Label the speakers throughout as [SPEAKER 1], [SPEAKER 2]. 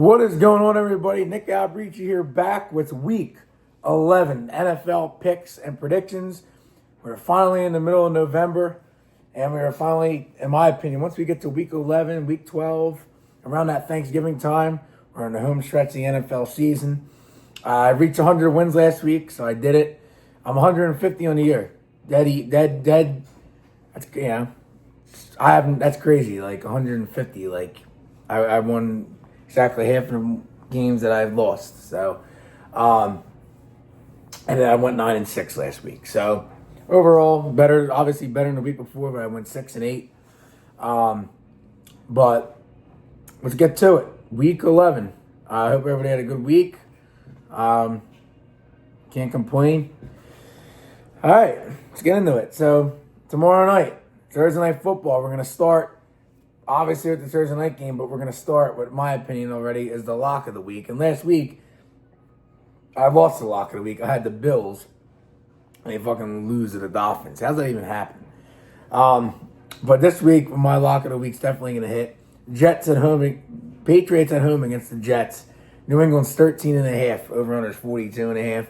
[SPEAKER 1] What is going on, everybody? Nick Albrecht here, back with Week 11 NFL picks and predictions. We're finally in the middle of November, and we are finally, in my opinion, once we get to Week 11, Week 12, around that Thanksgiving time, we're in the home stretch of the NFL season. I reached 100 wins last week, so I did it. I'm 150 on the year. Dead. That's, I haven't. That's crazy. Like 150. Like I won exactly half of the games that I've lost. So, and then I went 9-6 last week. So overall, obviously better than the week before, but I went 6-8. But let's get to it. Week 11. I hope everybody had a good week. Can't complain. All right, let's get into it. So tomorrow night, Thursday Night Football, we're going to start obviously with the Thursday night game, but we're going to start with my opinion already is the lock of the week. And last week, I lost the lock of the week. I had the Bills, and they fucking lose to the Dolphins. How's that even happen? But this week, my lock of the week's definitely going to hit. Patriots at home against the Jets. New England's 13.5, over-under 42.5.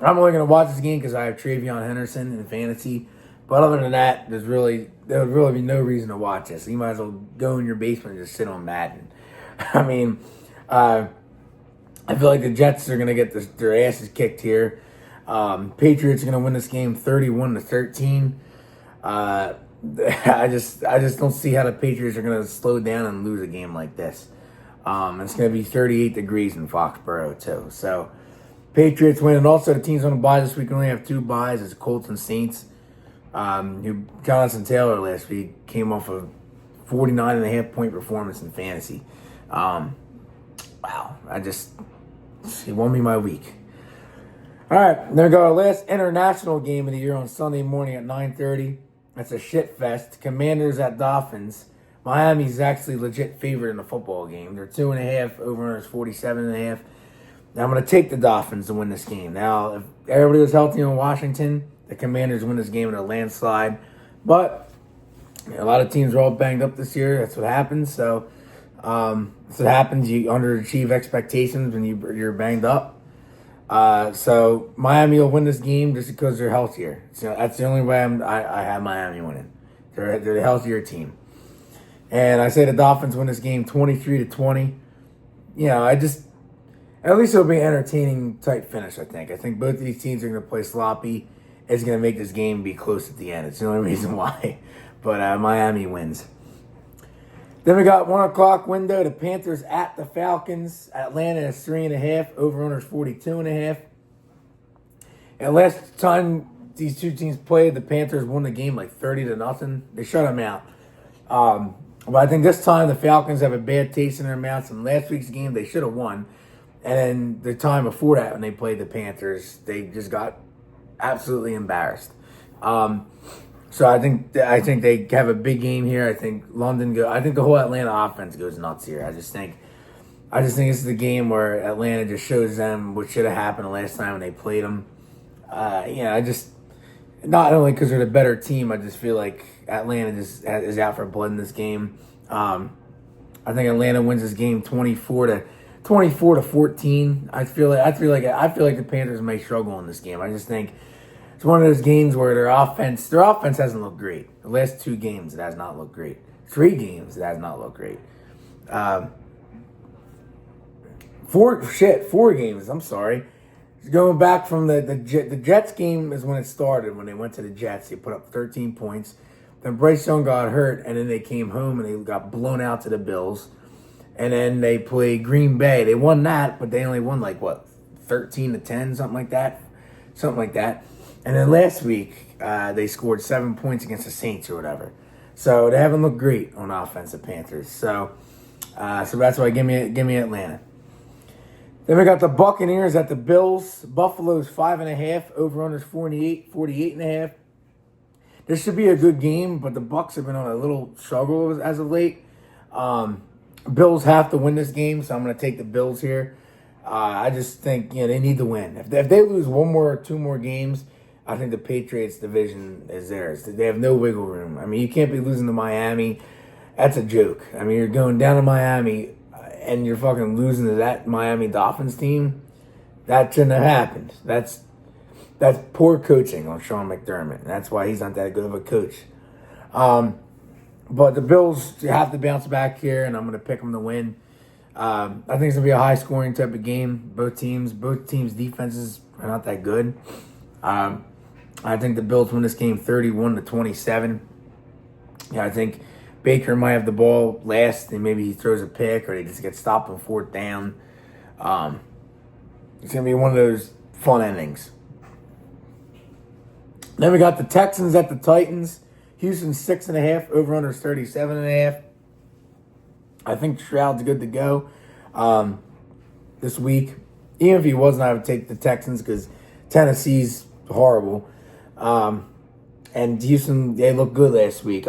[SPEAKER 1] I'm only going to watch this game because I have Travion Henderson in fantasy. But other than that, there would really be no reason to watch this. You might as well go in your basement and just sit on Madden. I mean, I feel like the Jets are going to get their asses kicked here. Patriots are going to win this game 31-13. I just don't see how the Patriots are going to slow down and lose a game like this. It's going to be 38 degrees in Foxborough too. So Patriots win, and also the teams on the bye this week only have 2 byes. It's Colts and Saints. Jonathan Taylor last week came off a 49.5 point performance in fantasy. Wow, he won me my week. All right, then we got our last international game of the year on Sunday morning at 9:30. That's a shit fest. Commanders at Dolphins. Miami's actually legit favorite in the football game. They're 2.5, over-under is 47.5. Now I'm going to take the Dolphins to win this game. Now, if everybody was healthy in Washington, the Commanders win this game in a landslide. But a lot of teams are all banged up this year. That's what happens. So that's what happens. You underachieve expectations when you're banged up. So Miami will win this game just because they're healthier. So that's the only way I have Miami winning. They're the healthier team. And I say the Dolphins win this game 23-20. At least it'll be an entertaining type finish, I think. I think both of these teams are going to play sloppy. It's going to make this game be close at the end. It's the only reason why. But Miami wins. Then we got 1 o'clock window. The Panthers at the Falcons. Atlanta is 3.5. Over-under is 42.5. And last time these two teams played, the Panthers won the game like 30-0. They shut them out. But I think this time the Falcons have a bad taste in their mouths. In last week's game, they should have won. And then the time before that, when they played the Panthers, they just got absolutely embarrassed. So I think they have a big game here. I think I think the whole Atlanta offense goes nuts here. I just think this is the game where Atlanta just shows them what should have happened the last time when they played them. Not only because they're the better team, I just feel like Atlanta just is out for blood in this game. I think Atlanta wins this game 24-14. I feel like the Panthers may struggle in this game. I just think it's one of those games where their offense hasn't looked great. The last 2 games, it has not looked great. 3 games, it has not looked great. 4 games. I'm sorry. Going back from the Jets game is when it started. When they went to the Jets, they put up 13 points. Then Bryce Young got hurt, and then they came home and they got blown out to the Bills. And then they played Green Bay. They won that, but they only won 13-10, something like that. And then last week, they scored 7 points against the Saints or whatever. So they haven't looked great on offense, the Panthers. So that's why give me Atlanta. Then we got the Buccaneers at the Bills. Buffalo's 5.5. Over-under is 48.5. This should be a good game, but the Bucs have been on a little struggle as of late. Bills have to win this game, so I'm going to take the Bills here. I just think they need to win. If they lose 1 more or 2 more games, I think the Patriots division is theirs. They have no wiggle room. I mean, you can't be losing to Miami. That's a joke. I mean, you're going down to Miami and you're fucking losing to that Miami Dolphins team, that shouldn't have happened. That's poor coaching on Sean McDermott. That's why he's not that good of a coach. But the Bills have to bounce back here, and I'm going to pick them to win. I think it's going to be a high-scoring type of game. Both teams' defenses are not that good. I think the Bills win this game 31-27. Yeah, I think Baker might have the ball last, and maybe he throws a pick, or they just get stopped on fourth down. It's going to be one of those fun innings. Then we got the Texans at the Titans. Houston 6.5, over-under 37.5. I think Stroud's good to go this week. Even if he wasn't, I would take the Texans because Tennessee's horrible. And Houston, they looked good last week.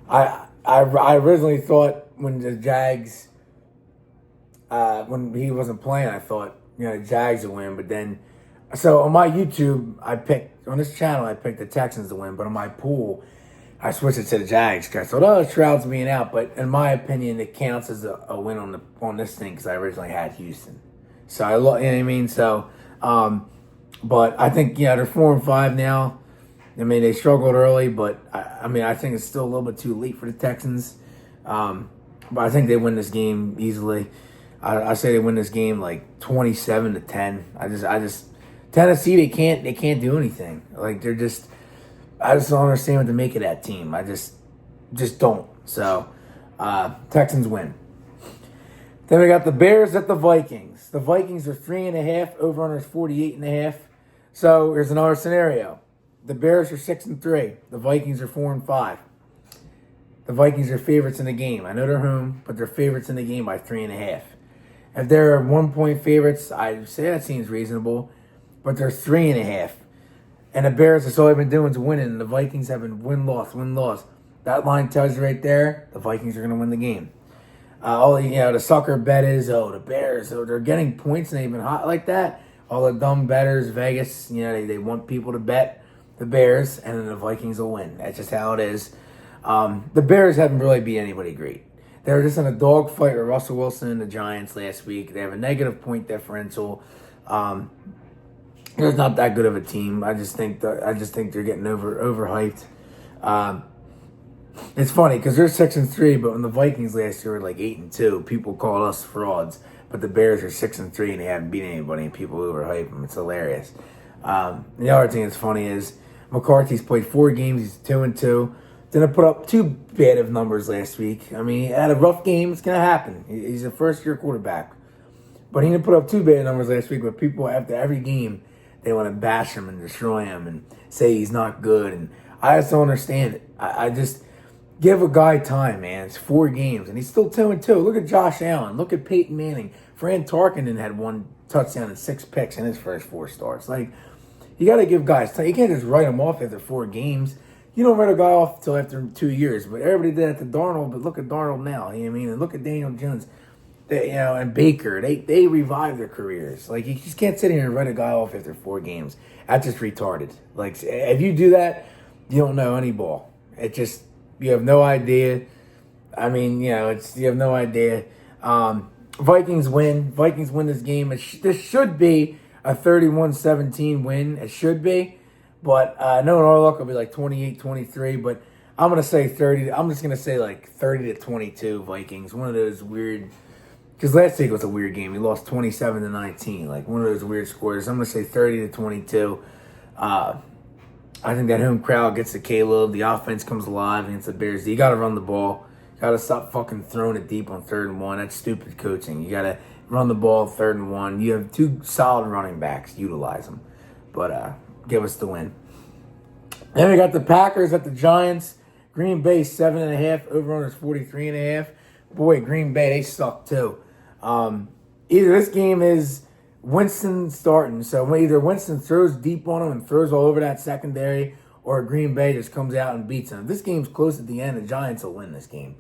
[SPEAKER 1] I originally thought when the Jags, when he wasn't playing, I thought, the Jags would win. But then, so on my YouTube, on this channel, I picked the Texans to win. But on my pool, I switched it to the Jags because I thought, Stroud's being out. But in my opinion, it counts as a win on this thing because I originally had Houston. So you know what I mean? So, but I think, they're 4-5 now. I mean, they struggled early, but I think it's still a little bit too late for the Texans. But I think they win this game easily. I say they win this game like 27-10. I just Tennessee, they can't do anything. Like I just don't understand what to make of that team. I just don't. So Texans win. Then we got the Bears at the Vikings. The Vikings are 3.5, over under 48.5. So here's another scenario. The Bears are 6-3. The Vikings are 4-5. The Vikings are favorites in the game. I know they're home, but they're favorites in the game by 3.5. If they're 1-point favorites, I'd say that seems reasonable. But they're 3.5. And the Bears, that's all they've been doing is winning. And the Vikings have been win-loss. That line tells you right there, the Vikings are going to win the game. The sucker bet is, the Bears, they're getting points and they've been hot like that. All the dumb bettors, Vegas, they want people to bet the Bears, and then the Vikings will win. That's just how it is. The Bears haven't really beat anybody great. They were just in a dogfight with Russell Wilson and the Giants last week. They have a negative point differential. They're not that good of a team. I just think they're getting overhyped. It's funny because they're 6-3, but when the Vikings last year were like 8-2, people called us frauds. But the Bears are 6-3 and they haven't beat anybody, and people overhype them. It's hilarious. The other thing that's funny is McCarthy's played 4 games. He's 2-2. Didn't put up too bad of numbers last week. I mean, he had a rough game. It's gonna happen. He's a first-year quarterback, but he didn't put up too bad numbers last week. But people after every game, they want to bash him and destroy him and say he's not good. And I just don't understand it. I just give a guy time, man. It's 4 games, and he's still 2-2. Look at Josh Allen. Look at Peyton Manning. Fran Tarkenton had 1 touchdown and 6 picks in his first 4 starts. Like, you got to give guys time. You can't just write them off after 4 games. You don't write a guy off until after 2 years. But everybody did that to Darnold. But look at Darnold now. You know what I mean? And look at Daniel Jones. And Baker. They revived their careers. Like, you just can't sit here and write a guy off after 4 games. That's just retarded. Like, if you do that, you don't know any ball. It just, you have no idea. I mean, you have no idea. Vikings win. Vikings win this game. This should be a 31-17 win. It should be. But no, in our luck, it'll be like 28-23. But I'm going to say 30. I'm just going to say like 30-22 Vikings. One of those weird, because last week was a weird game. We lost 27-19. Like one of those weird scores. I'm going to say 30-22. I think that home crowd gets to Caleb. The offense comes alive against the Bears. You got to run the ball. You got to stop fucking throwing it deep on 3rd and 1. That's stupid coaching. You got to run the ball 3rd and 1. You have 2 solid running backs. Utilize them. But give us the win. Then we got the Packers at the Giants. Green Bay 7.5. Over-under is 43.5. Boy, Green Bay, they suck too. Either this game is Winston starting, so either Winston throws deep on him and throws all over that secondary, or Green Bay just comes out and beats him. If this game's close at the end, the Giants will win this game.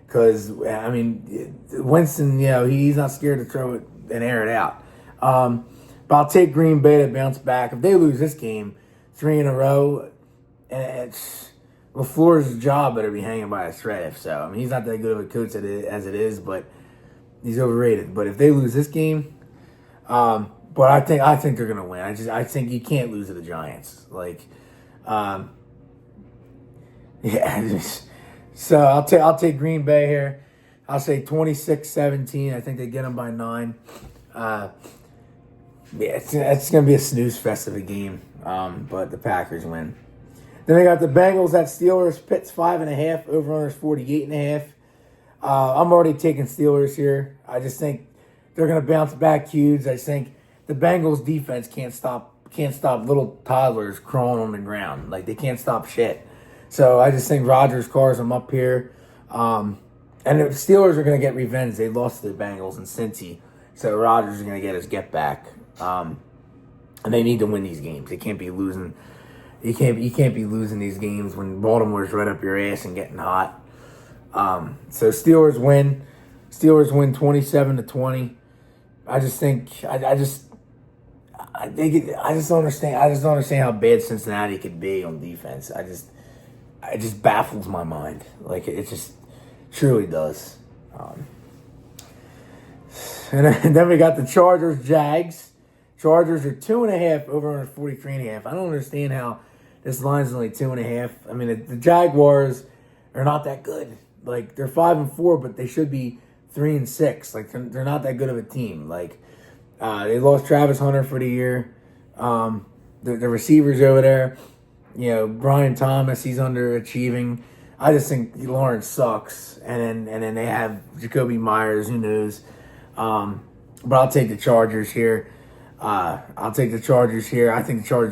[SPEAKER 1] Because, I mean, Winston, he's not scared to throw it and air it out. But I'll take Green Bay to bounce back. If they lose this game 3 in a row, LaFleur's job better be hanging by a thread if so. I mean, he's not that good of a coach as it is, but He's overrated. But if they lose this game, but I think they're gonna win. I think you can't lose to the Giants. Like, um, yeah. So I'll take Green Bay here. I'll say 26-17. I think they get them by 9. Yeah, it's going to be a snooze fest of a game, but the Packers win. Then I got the Bengals at Steelers. Pitts 5.5. Over-unders 48.5. I'm already taking Steelers here. I just think they're going to bounce back huge. I think the Bengals defense can't stop little toddlers crawling on the ground. Like, they can't stop shit. So I just think Rodgers cars them up here. And the Steelers are going to get revenge. They lost to the Bengals in Cincy. So Rodgers is going to get his get back. And they need to win these games. They can't be losing. You can't be losing these games when Baltimore's right up your ass and getting hot. So Steelers win. Steelers win 27-20. I just think I just don't understand. I just don't understand how bad Cincinnati could be on defense. It just baffles my mind. Like, it just truly does. And then we got the Chargers, Jags. Chargers are 2.5 over under 43.5. I don't understand how this line's only 2.5. I mean, the Jaguars are not that good. Like, they're 5-4, but they should be 3-6. Like, they're not that good of a team. Like, they lost Travis Hunter for the year. The receivers over there, Brian Thomas, he's underachieving. I just think Lawrence sucks, and then they have Jacoby Myers. Who knows? But I'll take the Chargers here. I think the Chargers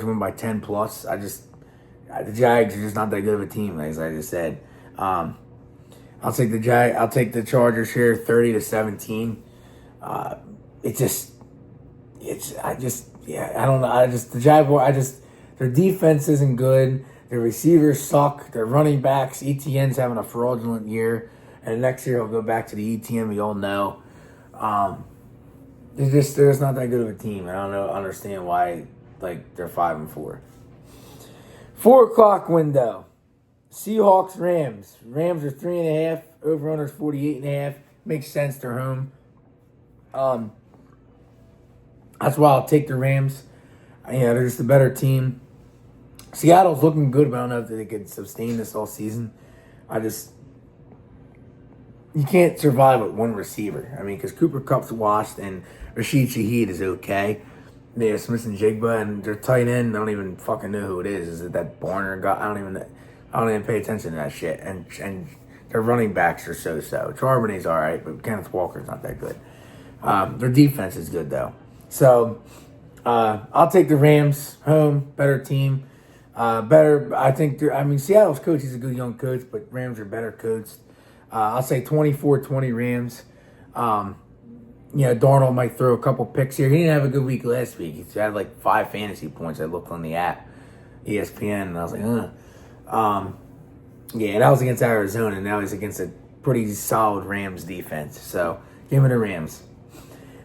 [SPEAKER 1] win by 10 plus. The Jags are just not that good of a team, as I just said. I'll take the Chargers here, 30-17. The Jaguars. Their defense isn't good. Their receivers suck. Their running backs, ETN's having a fraudulent year, and next year he'll go back to the ETN we all know. They're just not that good of a team. I don't understand why they're 5-4. 4:00 window. Seahawks, Rams. Rams are 3.5. Over under 48.5. Makes sense. They're home. That's why I'll take the Rams. They're just a better team. Seattle's looking good, but I don't know if they could sustain this all season. You can't survive with one receiver. I mean, because Cooper Kupp's washed and Rashid Shaheed is okay. They have Smith and Jigba, and their tight end, I don't even fucking know who it is. Is it that Barner guy? I don't even pay attention to that shit. And their running backs are so-so. Charbonnet's all right, but Kenneth Walker's not that good. Their defense is good, though. So, I'll take the Rams home. Better team. Seattle's coach is a good young coach, but Rams are better coached. I'll say 24-20 Rams. Darnold might throw a couple picks here. He didn't have a good week last week. He had 5 fantasy points. I looked on the app, ESPN, and I was like, that was against Arizona, and now he's against a pretty solid Rams defense. So, give me the Rams.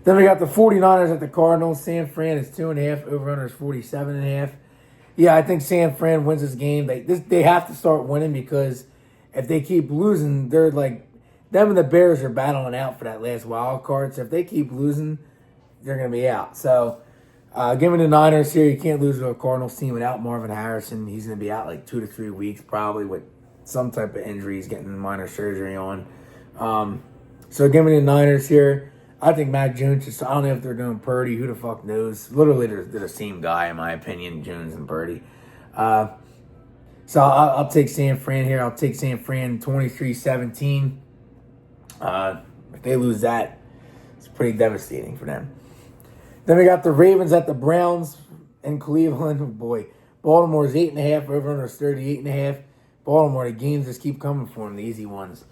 [SPEAKER 1] Then we got the 49ers at the Cardinals. San Fran is 2.5. Over-under is 47.5. Yeah, I think San Fran wins this game. They have to start winning because if they keep losing, they're them and the Bears are battling out for that last wild card. So if they keep losing, they're going to be out. So give me the Niners here. You can't lose to a Cardinals team without Marvin Harrison. He's going to be out 2 to 3 weeks probably with some type of injury. He's getting minor surgery on. So give me the Niners here. I think Mac Jones, I don't know if they're doing Purdy. Who the fuck knows? Literally, they're the same guy, in my opinion, Jones and Purdy. So I'll take San Fran here. I'll take San Fran 23-17. If they lose that, it's pretty devastating for them. Then we got the Ravens at the Browns in Cleveland. Oh boy. Baltimore's 8.5. Over under 38.5. Baltimore, the games just keep coming for them, the easy ones.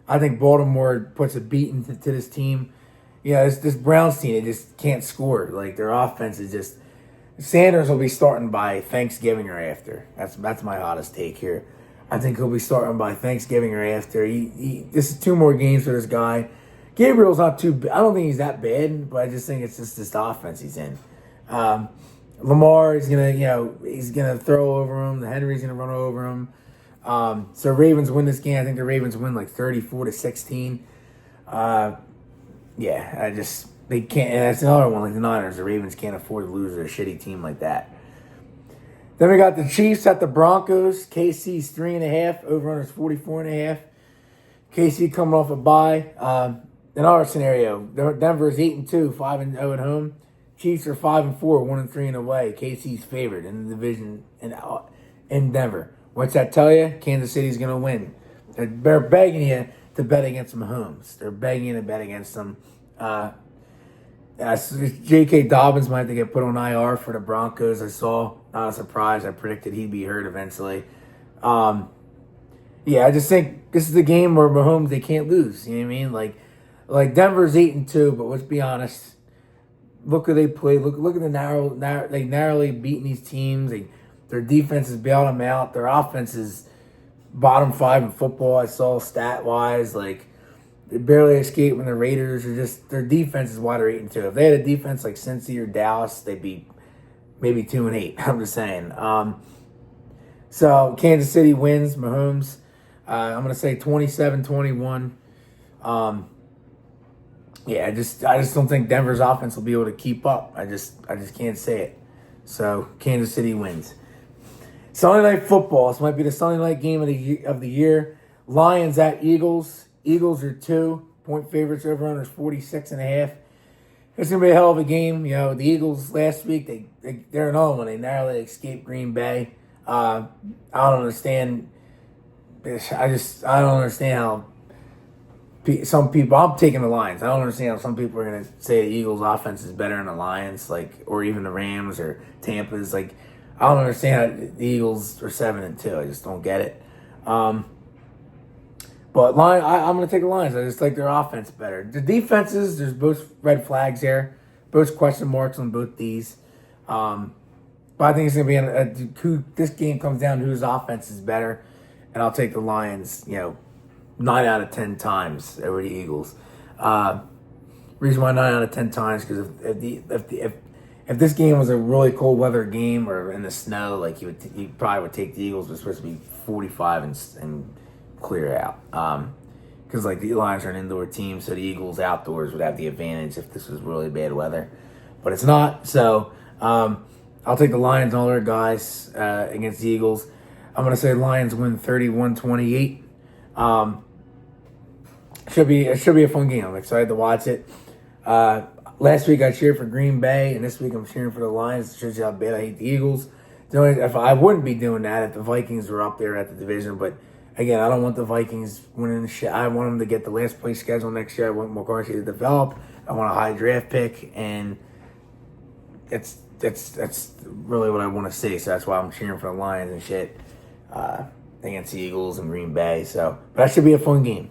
[SPEAKER 1] I think Baltimore puts a beating to this team. This Browns team, they just can't score. Their offense is just... Sanders will be starting by Thanksgiving or after. That's my hottest take here. I think he'll be starting by Thanksgiving or after. This is 2 more games for this guy. Gabriel's not too... I don't think he's that bad, but I just think it's just this offense he's in. Lamar is he's gonna throw over him. Henry's gonna run over him. So Ravens win this game. I think the Ravens win 34-16. Yeah, they can't. And that's another one like the Niners. The Ravens can't afford to lose to a shitty team like that. Then we got the Chiefs at the Broncos. KC's 3.5. Over under 44.5. KC coming off a bye. In our scenario, Denver is 8-2, 5-0 at home. Chiefs are 5-4, 1-3 away. KC's favored in the division in Denver. What's that tell you? Kansas City's going to win. They're begging you to bet against Mahomes. They're begging you to bet against them. J.K. Dobbins might have to get put on IR for the Broncos. I saw. Not a surprise. I predicted he'd be hurt eventually. I just think this is the game where Mahomes, they can't lose. You know what I mean? Like Denver's 8-2, but let's be honest. Look who they play. Look at the narrowly beating these teams. Their defense is bailing them out. Their offense is bottom 5 in football. I saw stat-wise. They barely escaped when the Raiders are just... Their defense is why they're 8-2. If they had a defense like Cincy or Dallas, they'd be maybe 2-8. I'm just saying. So, Kansas City wins. Mahomes, I'm going to say 27-21. I just don't think Denver's offense will be able to keep up. I just can't say it. So, Kansas City wins. Sunday Night Football. This might be the Sunday night game of the year. Lions at Eagles. Eagles are 2-point favorites. Over under 46.5. It's going to be a hell of a game. You know, the Eagles last week, they're another one. They narrowly escaped Green Bay. I don't understand. I don't understand how some people... I'm taking the Lions. I don't understand how some people are going to say the Eagles' offense is better than the Lions, or even the Rams or Tampa's. I don't understand how the Eagles are 7-2. I just don't get it. But I'm going to take the Lions. I just like their offense better. The defenses, there's both red flags here. Both question marks on both these. But I think it's going to be this game comes down to whose offense is better. And I'll take the Lions, 9 out of 10 times over the Eagles. Reason why 9 out of 10 times, because if this game was a really cold weather game or in the snow, you probably would take the Eagles. It's supposed to be 45 and clear out. Because the Lions are an indoor team, so the Eagles outdoors would have the advantage if this was really bad weather. But it's not, so I'll take the Lions and all their guys against the Eagles. I'm going to say Lions win 31-28. It should be a fun game. I'm excited to watch it. Last week I cheered for Green Bay, and this week I'm cheering for the Lions. It shows you how bad I hate the Eagles. If I wouldn't be doing that if the Vikings were up there at the division, but again, I don't want the Vikings winning the shit. I want them to get the last place schedule next year. I want McCarthy to develop. I want a high draft pick, and that's really what I want to see. So that's why I'm cheering for the Lions and shit against the Eagles and Green Bay. So, but that should be a fun game.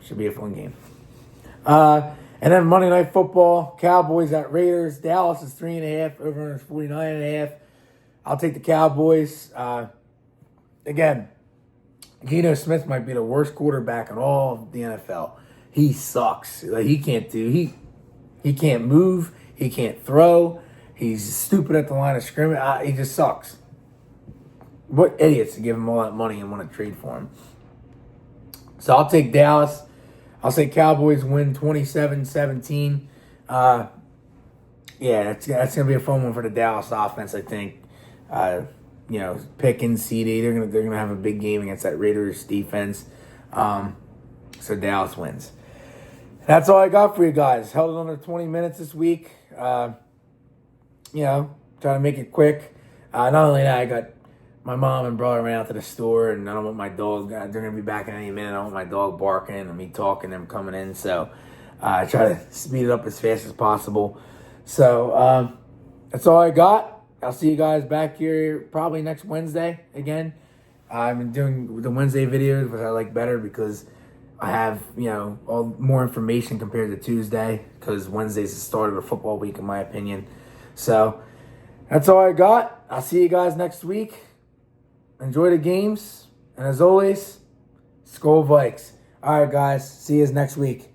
[SPEAKER 1] And then Monday Night Football, Cowboys at Raiders. Dallas is 3.5. Over under 49.5. I'll take the Cowboys. Again, Geno Smith might be the worst quarterback in all of the NFL. He sucks. He can't move. He can't throw. He's stupid at the line of scrimmage. He just sucks. What idiots to give him all that money and want to trade for him. So I'll take Dallas. I'll say Cowboys win 27-17. That's going to be a fun one for the Dallas offense, I think. Pickens, CD, they're gonna have a big game against that Raiders defense. So Dallas wins. That's all I got for you guys. Held it under 20 minutes this week. Trying to make it quick. Not only that, I got my mom and brother ran out to the store, and I don't want my dog. They're gonna be back in any minute. I don't want my dog barking and me talking, them coming in. So I try to speed it up as fast as possible. So that's all I got. I'll see you guys back here probably next Wednesday again. I've been doing the Wednesday videos, which I like better because I have, more information compared to Tuesday, because Wednesday's the start of the football week, in my opinion. So that's all I got. I'll see you guys next week. Enjoy the games. And as always, Skol Vikes. All right, guys. See you next week.